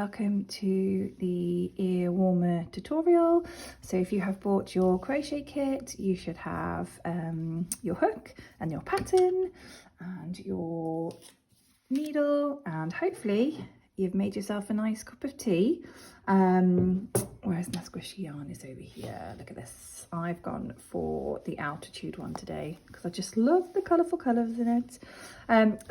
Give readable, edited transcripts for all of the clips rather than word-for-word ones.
welcome to the ear warmer tutorial. So if you have bought your crochet kit, you should have your hook and your pattern and your needle, and hopefully you've made yourself a nice cup of tea. Where's my squishy yarn? Is over here. Look at this. I've gone for the altitude one today because I just love the colourful colours in it.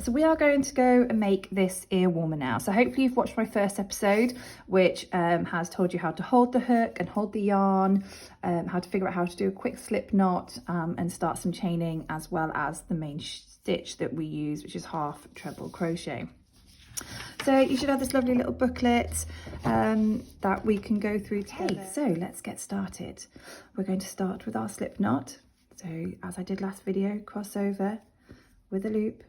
So we are going to go and make this ear warmer now. So hopefully you've watched my first episode, which has told you how to hold the hook and hold the yarn, how to figure out how to do a quick slip knot and start some chaining, as well as the main stitch that we use, which is half treble crochet. So you should have this lovely little booklet that we can go through together. Okay, so let's get started. We're going to start with our slip knot. So as I did last video, cross over with a loop,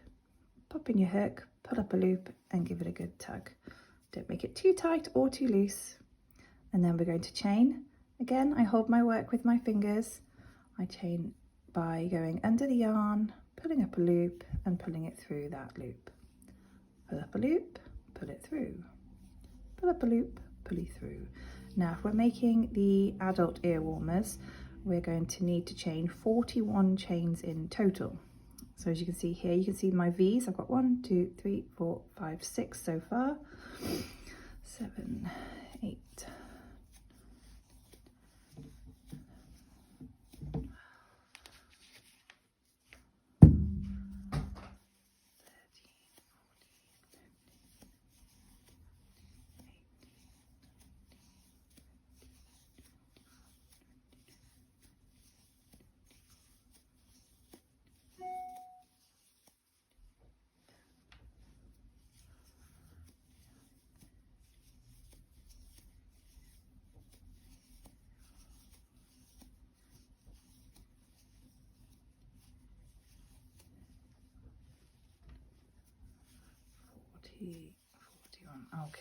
pop in your hook, pull up a loop and give it a good tug. Don't make it too tight or too loose. And then we're going to chain. Again, I hold my work with my fingers. I chain by going under the yarn, pulling up a loop and pulling it through that loop. Pull up a loop, pull it through, pull up a loop, pull it through. Now, if we're making the adult ear warmers, we're going to need to chain 41 chains in total. So as you can see here, you can see my V's. I've got 1, 2, 3, 4, 5, 6 so far. 7, 8.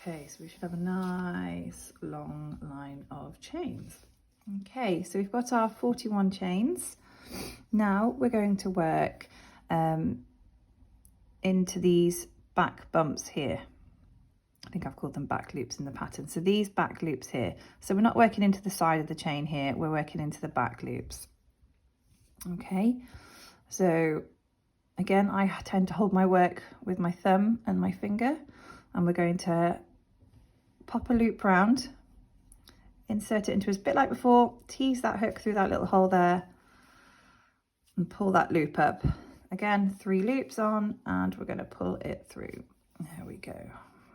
Okay, so we should have a nice long line of chains. Okay, so we've got our 41 chains. Now we're going to work into these back bumps here. I think I've called them back loops in the pattern. So these back loops here. So we're not working into the side of the chain here, we're working into the back loops. Okay, so again, I tend to hold my work with my thumb and my finger, and we're going to pop a loop round, insert it into a bit like before, tease that hook through that little hole there and pull that loop up. Again, 3 loops on, and we're going to pull it through. There we go.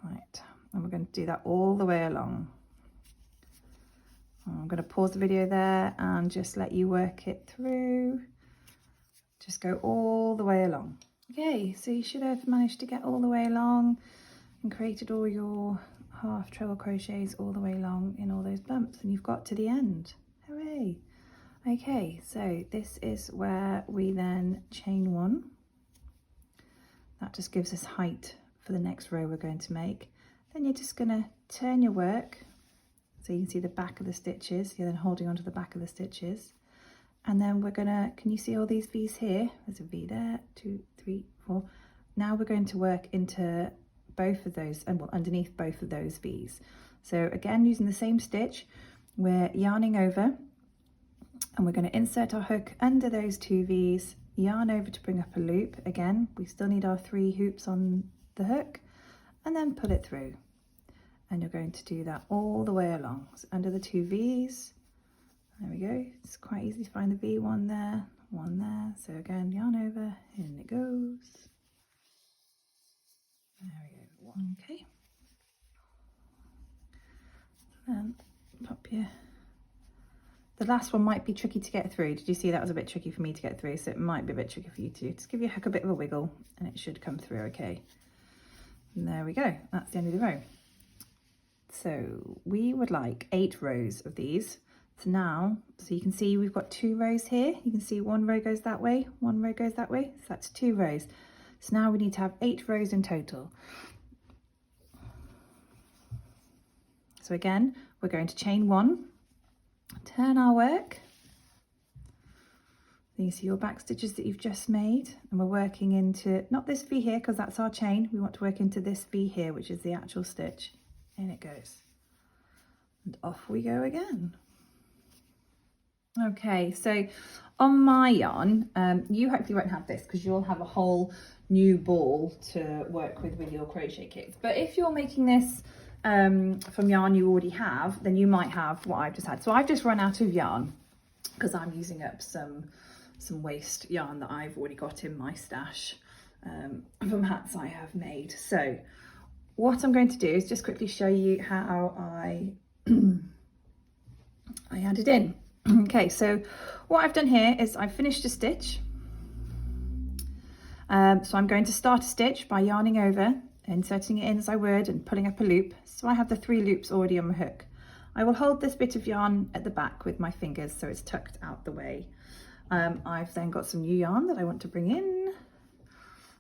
Right, and we're going to do that all the way along. I'm going to pause the video there and just let you work it through. Just go all the way along. Okay, so you should have managed to get all the way along and created all your half treble crochets all the way along in all those bumps, and you've got to the end. Hooray! Okay, so this is where we then chain 1. That just gives us height for the next row we're going to make. Then you're just going to turn your work so you can see the back of the stitches. You're then holding onto the back of the stitches. And then we're gonna, can you see all these V's here? There's a V there, 2, 3, 4. Now we're going to work into both of those, and well, underneath both of those V's. So again, using the same stitch, we're yarning over and we're going to insert our hook under those 2 V's, yarn over to bring up a loop. Again, we still need our 3 hoops on the hook, and then pull it through. And you're going to do that all the way along. So under the 2 V's, there we go. It's quite easy to find the V, one there. So again, yarn over, in it goes. There we go. Okay. Then pop your. The last one might be tricky to get through. Did you see that was a bit tricky for me to get through? So it might be a bit tricky for you too. Just give your hook a bit of a wiggle, and it should come through okay. And there we go. That's the end of the row. So we would like 8 rows of these. So now, so you can see we've got 2 rows here. You can see 1 row goes that way, 1 row goes that way. So that's 2 rows. So now we need to have 8 rows in total. So again, we're going to chain 1, turn our work. You see your back stitches that you've just made, and we're working into, not this V here because that's our chain, we want to work into this V here, which is the actual stitch. in it goes. And off we go again. Okay, so on my yarn, you hopefully won't have this because you'll have a whole new ball to work with your crochet kits. But if you're making this from yarn you already have, then you might have what I've just had. So I've just run out of yarn because I'm using up some waste yarn that I've already got in my stash from hats I have made. So what I'm going to do is just quickly show you how I added in. Okay, so what I've done here is I've finished a stitch. So I'm going to start a stitch by yarning over, inserting it in as I would and pulling up a loop. So I have the 3 loops already on my hook. I will hold this bit of yarn at the back with my fingers so it's tucked out the way. I've then got some new yarn that I want to bring in.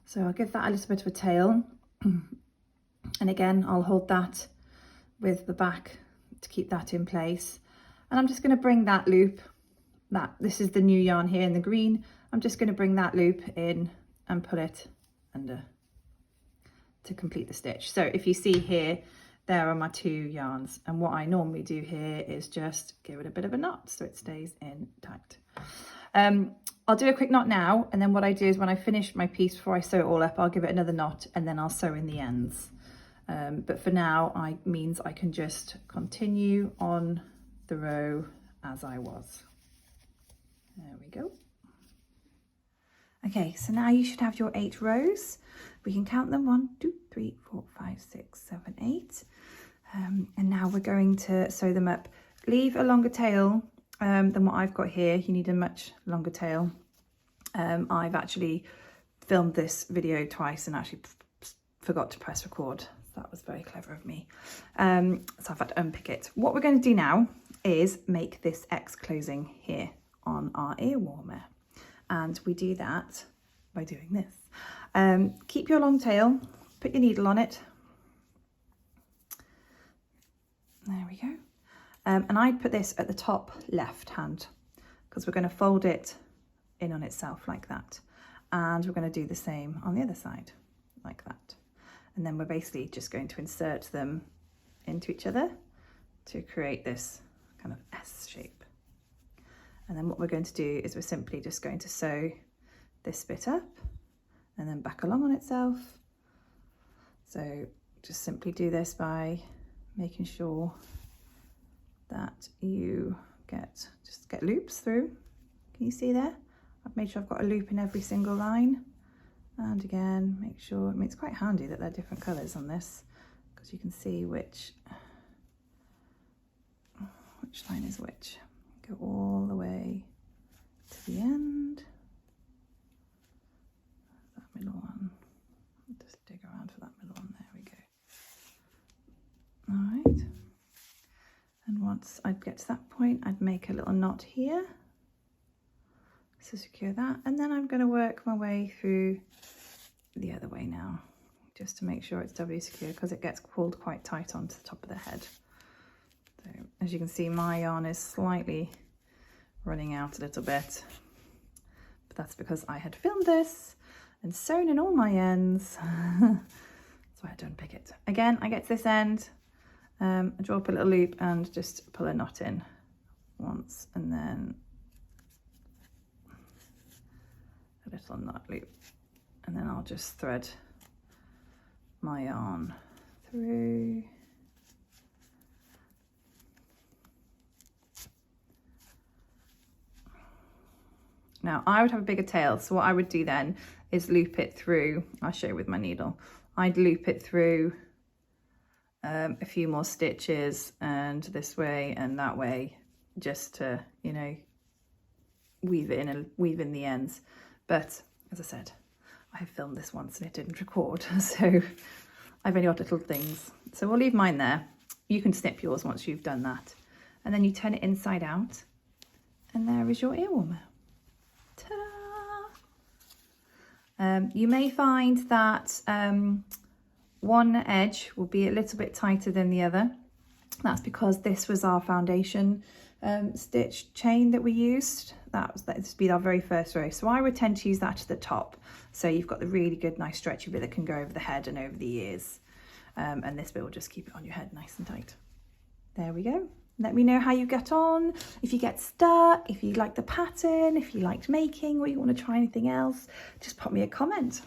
So I'll give that a little bit of a tail. And again, I'll hold that with the back to keep that in place. And I'm just going to bring that loop, this is the new yarn here in the green, I'm just going to bring that loop in and pull it under to complete the stitch. So if you see here, there are my 2 yarns, and what I normally do here is just give it a bit of a knot so it stays in tight. I'll do a quick knot now, and then what I do is when I finish my piece, before I sew it all up, I'll give it another knot and then I'll sew in the ends. But for now, means I can just continue on the row as I was. There we go. Okay, so now you should have your 8 rows. We can count them 1, 2, 3, 4, 5, 6, 7, 8. And now we're going to sew them up. Leave a longer tail than what I've got here. You need a much longer tail. I've actually filmed this video twice and actually forgot to press record. That was very clever of me. So I've had to unpick it. What we're going to do now is make this X closing here on our ear warmer. And we do that by doing this. Keep your long tail, put your needle on it. There we go. And I'd put this at the top left hand because we're going to fold it in on itself like that. And we're going to do the same on the other side like that. And then we're basically just going to insert them into each other to create this kind of S shape. And then what we're going to do is we're simply just going to sew this bit up and then back along on itself. So just simply do this by making sure that you get loops through. Can you see there? I've made sure I've got a loop in every single line. And again, make sure, it's quite handy that they're different colours on this because you can see which line is which. Go all the way to the end. That middle one. Just dig around for that middle one. There we go. All right. And once I'd get to that point, I'd make a little knot here. So secure that. And then I'm going to work my way through the other way now, just to make sure it's doubly secure because it gets pulled quite tight onto the top of the head. So as you can see, my yarn is slightly running out a little bit, but that's because I had filmed this and sewn in all my ends. So I had to unpick it. Again, I get to this end, I draw up a little loop and just pull a knot in once, and then a little knot loop, and then I'll just thread my yarn through. Now I would have a bigger tail, so what I would do then is loop it through. I'll show you with my needle. I'd loop it through a few more stitches and this way and that way, just to, you know, weave in the ends. But as I said, I have filmed this once and it didn't record, so I've only got little things. So we'll leave mine there. You can snip yours once you've done that, and then you turn it inside out, and there is your ear warmer. Ta-da! You may find that one edge will be a little bit tighter than the other. That's because this was our foundation stitch chain that we used. This would be our very first row. So I would tend to use that to the top. So you've got the really good, nice stretchy bit that can go over the head and over the ears. and this bit will just keep it on your head nice and tight. There we go. Let me know how you get on, if you get stuck, if you like the pattern, if you liked making, or you want to try anything else, just pop me a comment.